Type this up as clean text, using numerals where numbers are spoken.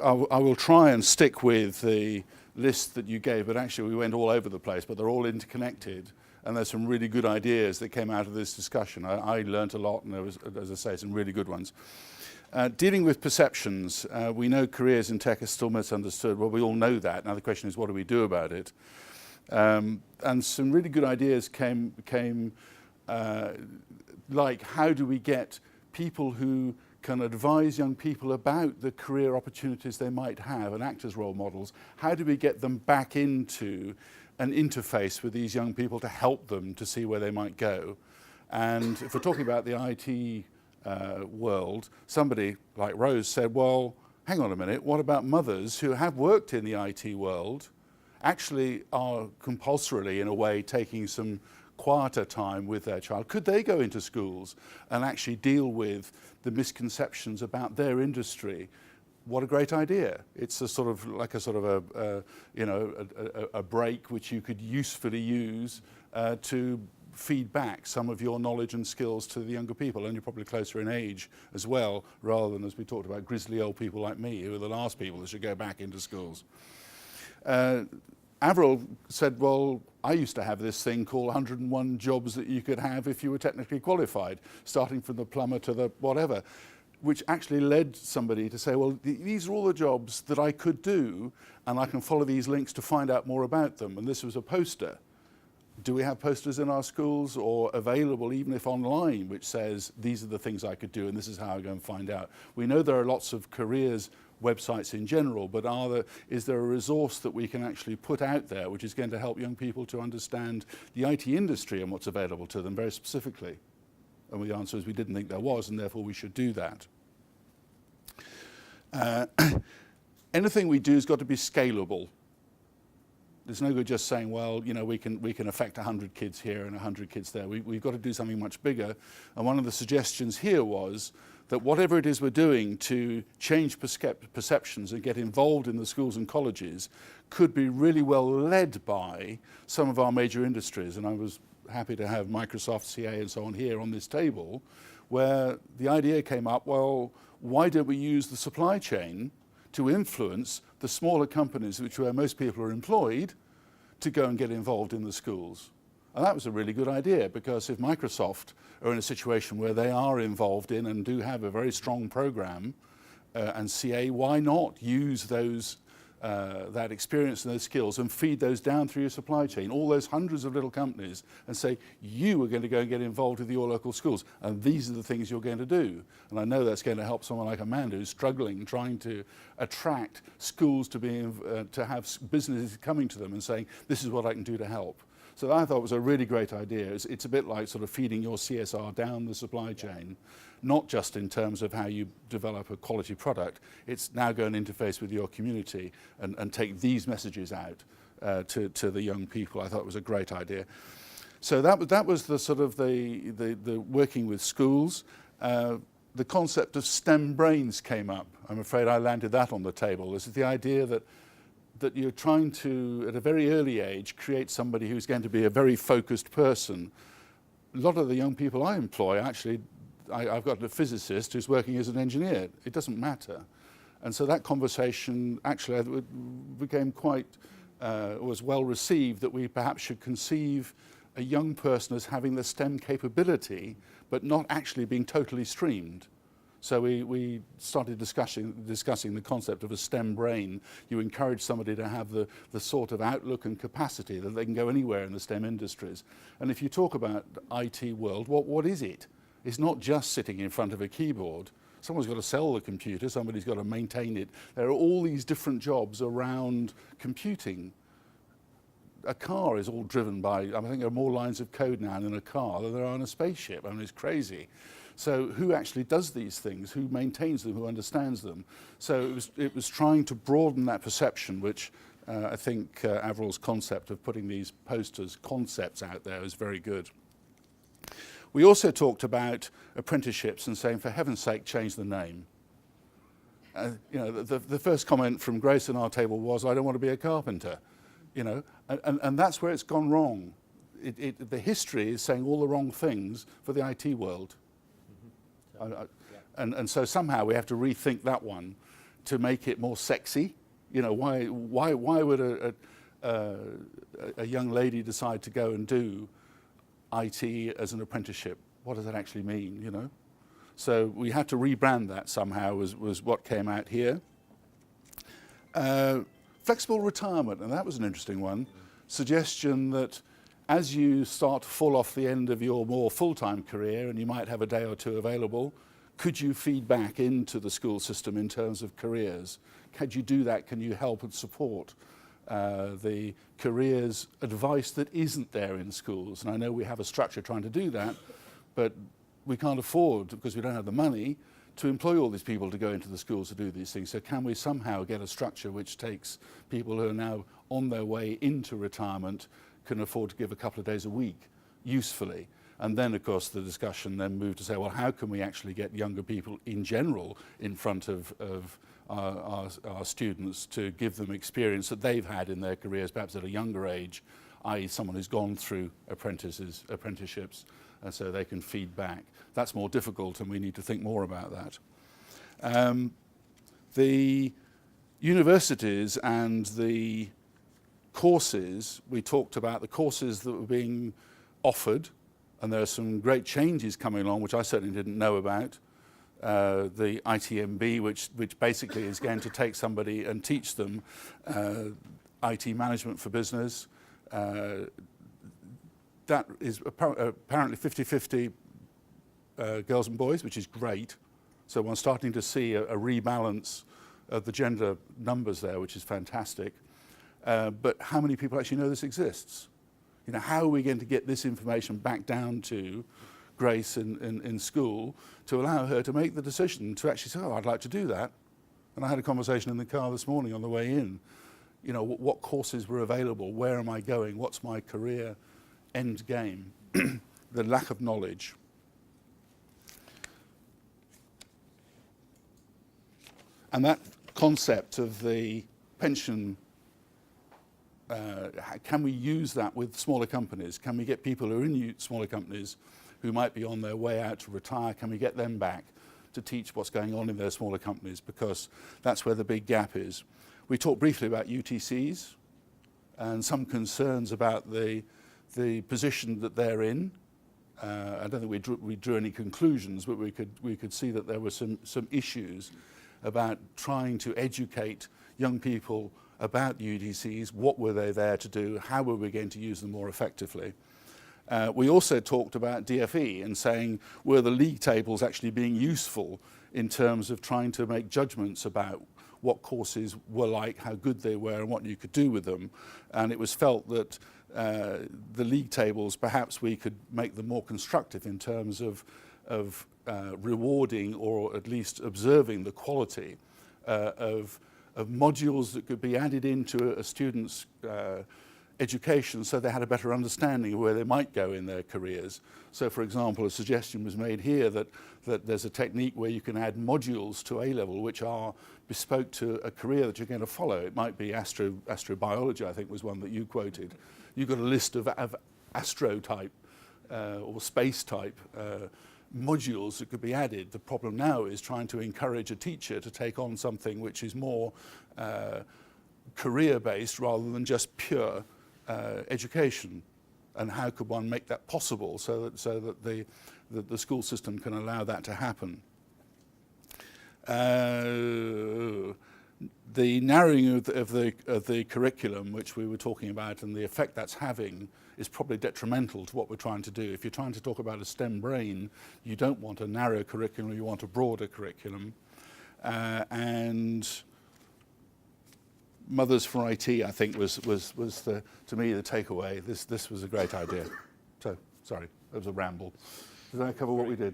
I will try and stick with the list that you gave, but actually we went all over the place, but they're all interconnected, and there's some really good ideas that came out of this discussion. I learnt a lot, and there was, as I say, some really good ones. Dealing with perceptions, we know careers in tech are still misunderstood. Well, we all know that. Now the question is, what do we do about it? And some really good ideas came like, how do we get people who can advise young people about the career opportunities they might have and act as role models? How do we get them back into an interface with these young people to help them to see where they might go? And if we're talking about the IT world, somebody like Rose said, well, hang on a minute, what about mothers who have worked in the IT world, actually are compulsorily, in a way, taking some quieter time with their child? Could they go into schools and actually deal with the misconceptions about their industry? What a great idea. It's a sort of like a break which you could usefully use to feed back some of your knowledge and skills to the younger people, and you're probably closer in age as well, rather than, as we talked about, grizzly old people like me, who are the last people that should go back into schools. Avril said, well, I used to have this thing called 101 jobs that you could have if you were technically qualified, starting from the plumber to the whatever, which actually led somebody to say, well, these are all the jobs that I could do, and I can follow these links to find out more about them. And this was a poster. Do we have posters in our schools, or available, even if online, which says, these are the things I could do, and this is how I go and find out? We know there are lots of careers websites in general, but is there a resource that we can actually put out there which is going to help young people to understand the IT industry and what's available to them very specifically? And the answer is we didn't think there was, and therefore we should do that. Anything we do has got to be scalable. There's no good just saying, well, you know, we can affect 100 kids here and 100 kids there. We've got to do something much bigger. And one of the suggestions here was that whatever it is we're doing to change perceptions and get involved in the schools and colleges could be really well led by some of our major industries. And I was happy to have Microsoft, CA and so on here on this table, where the idea came up, well, why don't we use the supply chain to influence the smaller companies where most people are employed to go and get involved in the schools? And that was a really good idea, because if Microsoft are in a situation where they are involved in and do have a very strong program, and CA, why not use those that experience and those skills and feed those down through your supply chain, all those hundreds of little companies, and say, you are going to go and get involved with your local schools, and these are the things you're going to do. And I know that's going to help someone like Amanda, who's struggling, trying to attract schools to have businesses coming to them and saying, this is what I can do to help. So I thought it was a really great idea. It's a bit like sort of feeding your CSR down the supply chain, not just in terms of how you develop a quality product. It's now go and interface with your community and take these messages out to the young people. I thought it was a great idea. So that was the sort of the working with schools. The concept of STEM brains came up. I'm afraid I landed that on the table. This is the idea that you're trying to, at a very early age, create somebody who's going to be a very focused person. A lot of the young people I employ, actually, I've got a physicist who's working as an engineer. It doesn't matter. And so that conversation actually became was well received, that we perhaps should conceive a young person as having the STEM capability, but not actually being totally streamed. So we started discussing the concept of a STEM brain. You encourage somebody to have the sort of outlook and capacity that they can go anywhere in the STEM industries. And if you talk about the IT world, what is it? It's not just sitting in front of a keyboard. Someone's got to sell the computer, somebody's got to maintain it. There are all these different jobs around computing. A car is all driven by, I think there are more lines of code now in a car than there are in a spaceship. I mean, it's crazy. So who actually does these things? Who maintains them? Who understands them? So it was trying to broaden that perception, which I think Avril's concept of putting these posters, concepts out there is very good. We also talked about apprenticeships and saying, for heaven's sake, change the name. You know, the first comment from Grace on our table was, I don't want to be a carpenter. You know, and that's where it's gone wrong. The history is saying all the wrong things for the IT world. And so somehow we have to rethink that one to make it more sexy. You know, why would a young lady decide to go and do IT as an apprenticeship? What does that actually mean, you know? So we had to rebrand that somehow, was what came out here. Flexible retirement, and that was an interesting one. Suggestion that as you start to fall off the end of your more full-time career, and you might have a day or two available, could you feed back into the school system in terms of careers? Could you do that? Can you help and support the careers advice that isn't there in schools? And I know we have a structure trying to do that, but we can't afford, because we don't have the money, to employ all these people to go into the schools to do these things. So can we somehow get a structure which takes people who are now on their way into retirement, can afford to give a couple of days a week usefully? And then, of course, the discussion then moved to say, well, how can we actually get younger people in general in front of our students to give them experience that they've had in their careers, perhaps at a younger age, i.e. someone who's gone through apprenticeships, and so they can feed back. That's more difficult, and we need to think more about that. The universities and the courses, we talked about the courses that were being offered, and there are some great changes coming along, which I certainly didn't know about. The ITMB, which basically is going to take somebody and teach them IT management for business. That is apparently 50-50 girls and boys, which is great. So we're starting to see a rebalance of the gender numbers there, which is fantastic. But how many people actually know this exists? You know, how are we going to get this information back down to Grace in school to allow her to make the decision to actually say, oh, I'd like to do that. And I had a conversation in the car this morning on the way in. You know, what courses were available? Where am I going? What's my career end game? The lack of knowledge. And that concept of the pension, can we use that with smaller companies? Can we get people who are in smaller companies who might be on their way out to retire, can we get them back to teach what's going on in their smaller companies? Because that's where the big gap is. We talked briefly about UTCs and some concerns about the position that they're in. I don't think we drew any conclusions, but we could see that there were some issues about trying to educate young people about UTCs. What were they there to do? How were we going to use them more effectively? We also talked about DFE and saying, were the league tables actually being useful in terms of trying to make judgments about what courses were like, how good they were, and what you could do with them. And it was felt that the league tables, perhaps we could make them more constructive in terms of rewarding or at least observing the quality of modules that could be added into a student's education so they had a better understanding of where they might go in their careers. So, for example, a suggestion was made here that there's a technique where you can add modules to A-level which are bespoke to a career that you're going to follow. It might be astrobiology, I think was one that you quoted. You've got a list of astro type or space type modules that could be added. The problem now is trying to encourage a teacher to take on something which is more career-based rather than just pure education. And how could one make that possible so that the school system can allow that to happen? The narrowing of the curriculum, which we were talking about, and the effect that's having, is probably detrimental to what we're trying to do. If you're trying to talk about a STEM brain, you don't want a narrow curriculum, you want a broader curriculum. And Mothers for IT, I think, was to me the takeaway. This was a great idea. So, sorry, it was a ramble. Did I cover what we did?